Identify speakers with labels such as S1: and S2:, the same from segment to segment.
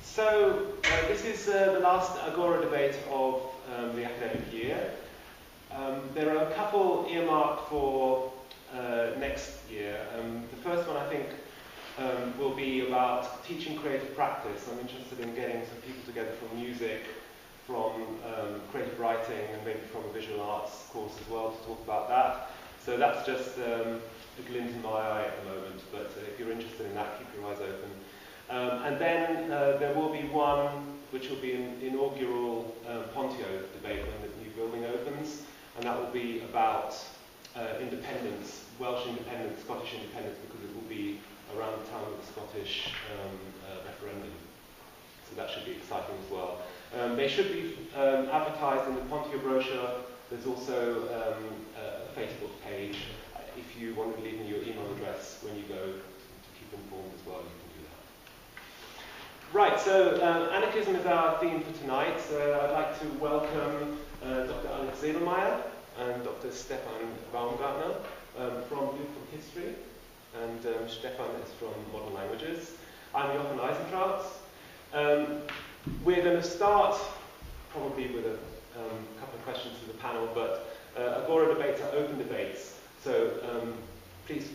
S1: So this is the last AGOR-A debate of the academic year. There are a couple earmarked for next year. The first one, I think, will be about teaching creative practice. I'm interested in getting some people together from music, from creative writing, and maybe from a visual arts course as well to talk about that. So that's just a glint in my eye at the moment, but if you're interested in that, keep your eyes open. And then there will be one which will be an inaugural Pontio debate when the new building opens, and that will be about independence, Welsh independence, Scottish independence, because it will be around the time of the Scottish referendum. So that should be exciting as well. They should be advertised in the Pontio brochure. There's also a Facebook page. If you want to leave me your email address when you go to keep informed as well, you can do that. Right, so anarchism is our theme for tonight. So I'd like to welcome Dr. Sedlmaier and Dr. Stefan Baumgarten from history, and Stefan is from modern languages. I'm Jochen Eisentraut. We're going to start probably with a couple of questions to the panel, but AGOR-A debates are open debates, so please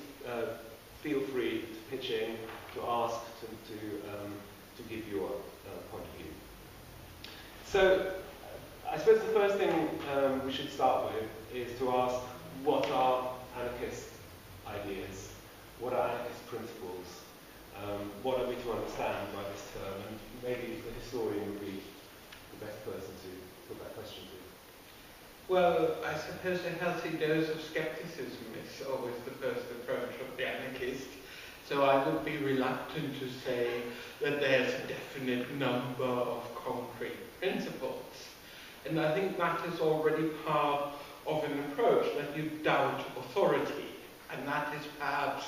S1: feel free to pitch in, to ask, to give your point of view. So I suppose the first thing we should start with is to ask, what are anarchist ideas? What are anarchist principles? What are we to understand by this term? And maybe the historian would be the best person to put that question to.
S2: Well, I suppose a healthy dose of skepticism is always the first approach of the anarchist. So I would be reluctant to say that there's a definite number of concrete principles. And I think that is already part of an approach, that you doubt authority. And that is perhaps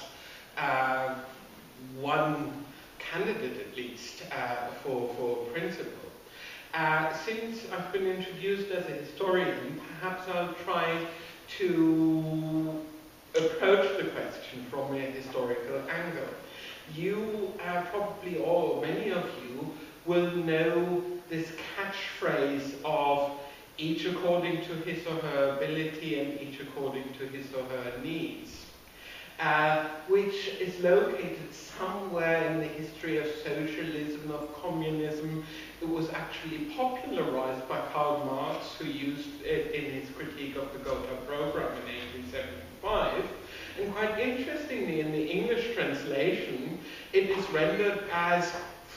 S2: one candidate, at least, for principle. Since I've been introduced as a historian, perhaps I'll try to approach the question from a historical angle. You probably all, many of you, will know this catchphrase of each according to his or her ability and each according to his or her needs, which is located somewhere in the history of socialism, of communism. It was actually popularized by Karl Marx, who used it in his critique of the Gotha program in 1875. And quite interestingly, in the English translation, it is rendered as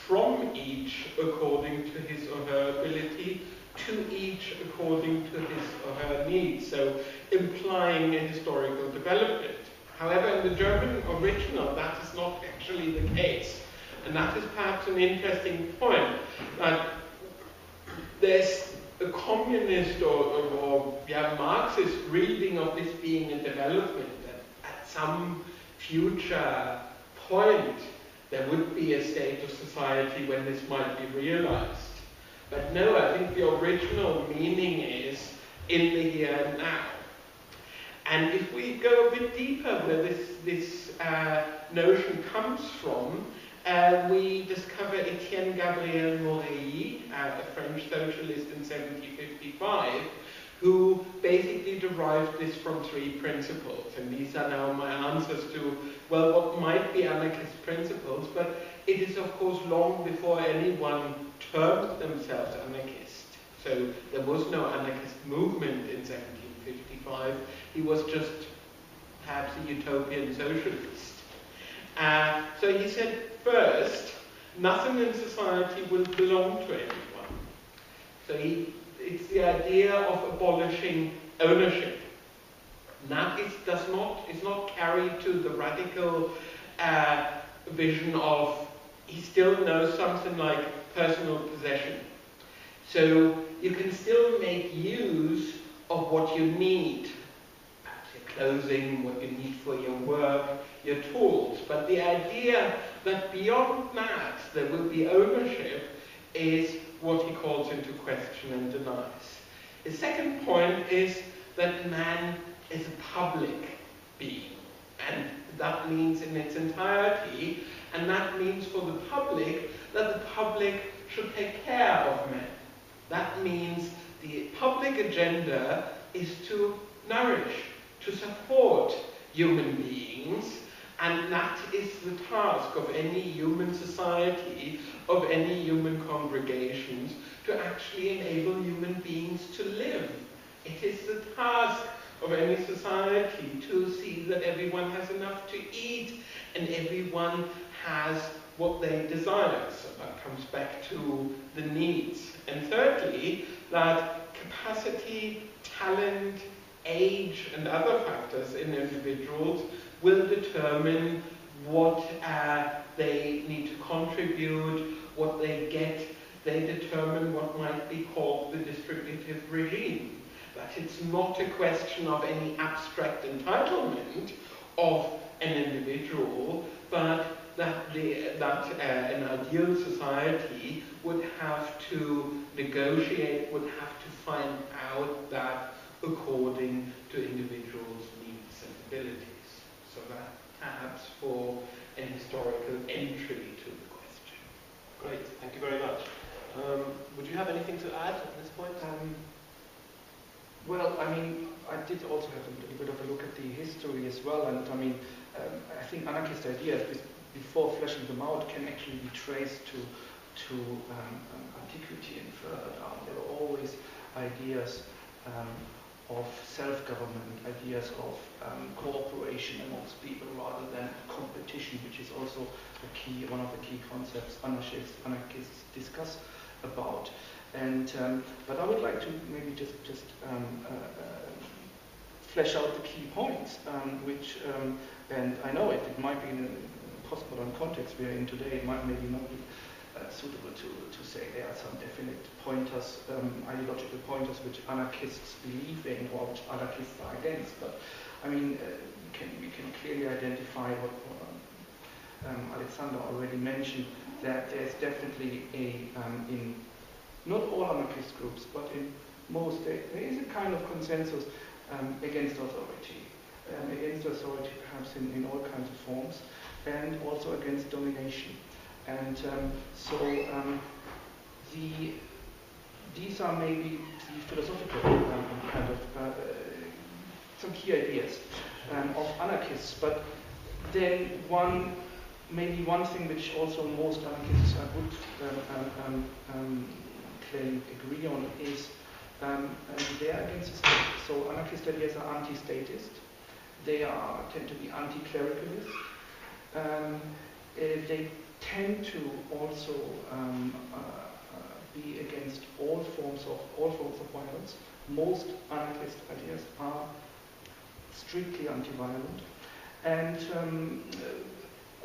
S2: from each according to his or her ability, to each according to his or her needs, so implying a historical development. However, in the German original, that is not actually the case. And that is perhaps an interesting point, that there's a communist or Marxist reading of this being a development, that at some future point there would be a state of society when this might be realized. But no, I think the original meaning is in the here and now. And if we go a bit deeper where this notion comes from, we discover Etienne Gabriel Morey, a French socialist in 1755, who basically derived this from three principles. And these are now my answers to, well, what might be anarchist principles, but it is of course long before anyone termed themselves anarchist. So there was no anarchist movement in 1755. He was just perhaps a utopian socialist. So he said, first, nothing in society will belong to anyone. So it's the idea of abolishing ownership. And that is not carried to the radical vision of, he still knows something like personal possession. So you can still make use of what you need. Clothing, what you need for your work, your tools. But the idea that beyond that there will be ownership is what he calls into question and denies. The second point is that man is a public being. And that means in its entirety And that means for the public that the public should take care of men. That means the public agenda is to nourish, to support human beings, and that is the task of any human society, of any human congregations, to actually enable human beings to live. It is the task of any society to see that everyone has enough to eat and everyone has what they desire. So that comes back to the needs. And thirdly, that capacity, talent, age, and other factors in individuals will determine what they need to contribute, what they get. They determine what might be called the distributive regime. That it's not a question of any abstract entitlement of an individual, but that an ideal society would have to negotiate, would have to find out that according to individuals' needs and abilities. So that perhaps for an historical entry to the question.
S1: Great, thank you very much. Would you have anything to add at this point?
S3: Well, I mean, I did also have a little bit of a look at the history as well, and I mean, I think anarchist ideas, before fleshing them out, can actually be traced to antiquity and further down. There were always ideas of self-government, ideas of cooperation amongst people rather than competition, which is also one of the key concepts anarchists discuss about. And but I would like to maybe just flesh out the key points, which and I know it might be in a postmodern context we're in today, it might maybe not be suitable to say there are some definite pointers, ideological pointers which anarchists believe in or which anarchists are against. But I mean, we can clearly identify what Alexander already mentioned, that there's definitely in not all anarchist groups, but in most, there is a kind of consensus against authority. Against authority perhaps in all kinds of forms, and also against domination. And these are maybe the philosophical kind of some key ideas of anarchists. But then maybe one thing which also most anarchists would clearly agree on is they are against the state. So anarchist ideas are anti-statist. They tend to be anti-clericalist. They tend to also be against all forms of violence. Most anarchist ideas are strictly anti-violent. And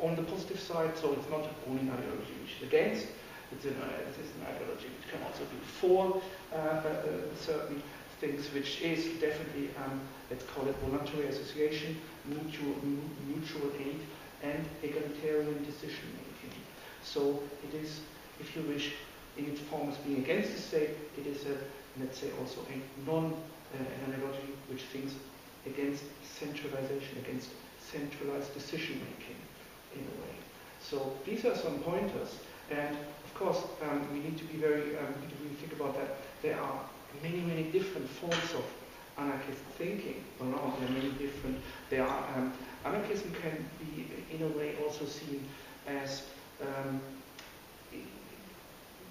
S3: on the positive side, so it's not only an ideology which is against, it's an ideology which can also be for certain things, which is definitely, let's call it voluntary association, mutual aid, and egalitarian decision making. So it is, if you wish, in its form as being against the state, it is let's say also an ideology which thinks against centralization, against centralized decision making in a way. So these are some pointers, and of course we need to be very, we need to really think about that. There are many different forms of anarchist thinking around. There are many different. There are anarchism can be in a way also seen as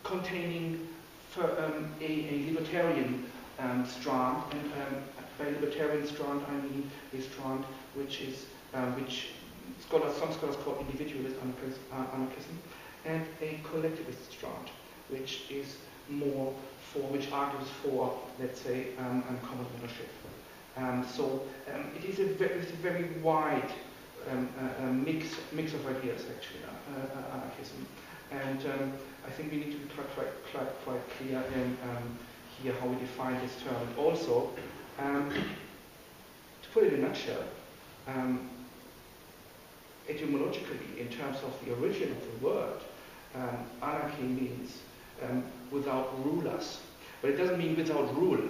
S3: containing a libertarian strand, and by libertarian strand I mean a strand which is which some scholars call individualist anarchism, and a collectivist strand, which is more which argues for, let's say, common ownership. So it is a very wide mix of ideas, actually, anarchism. And I think we need to be quite clear in here how we define this term. And also, to put it in a nutshell, etymologically, in terms of the origin of the word, anarchy means without rulers, but it doesn't mean without rule.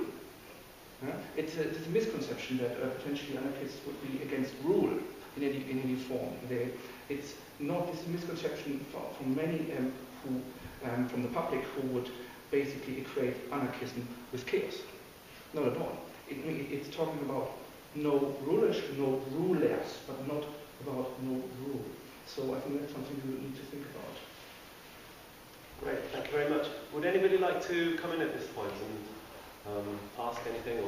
S3: It's a misconception that potentially anarchists would be against rule. in any form. It's not this misconception from many from the public who would basically equate anarchism with chaos. Not at all. It's talking about no rulership, no rulers, but not about no rule. So I think that's something we need to think about.
S1: Great, thank you very much. Would anybody like to come in at this point and ask anything?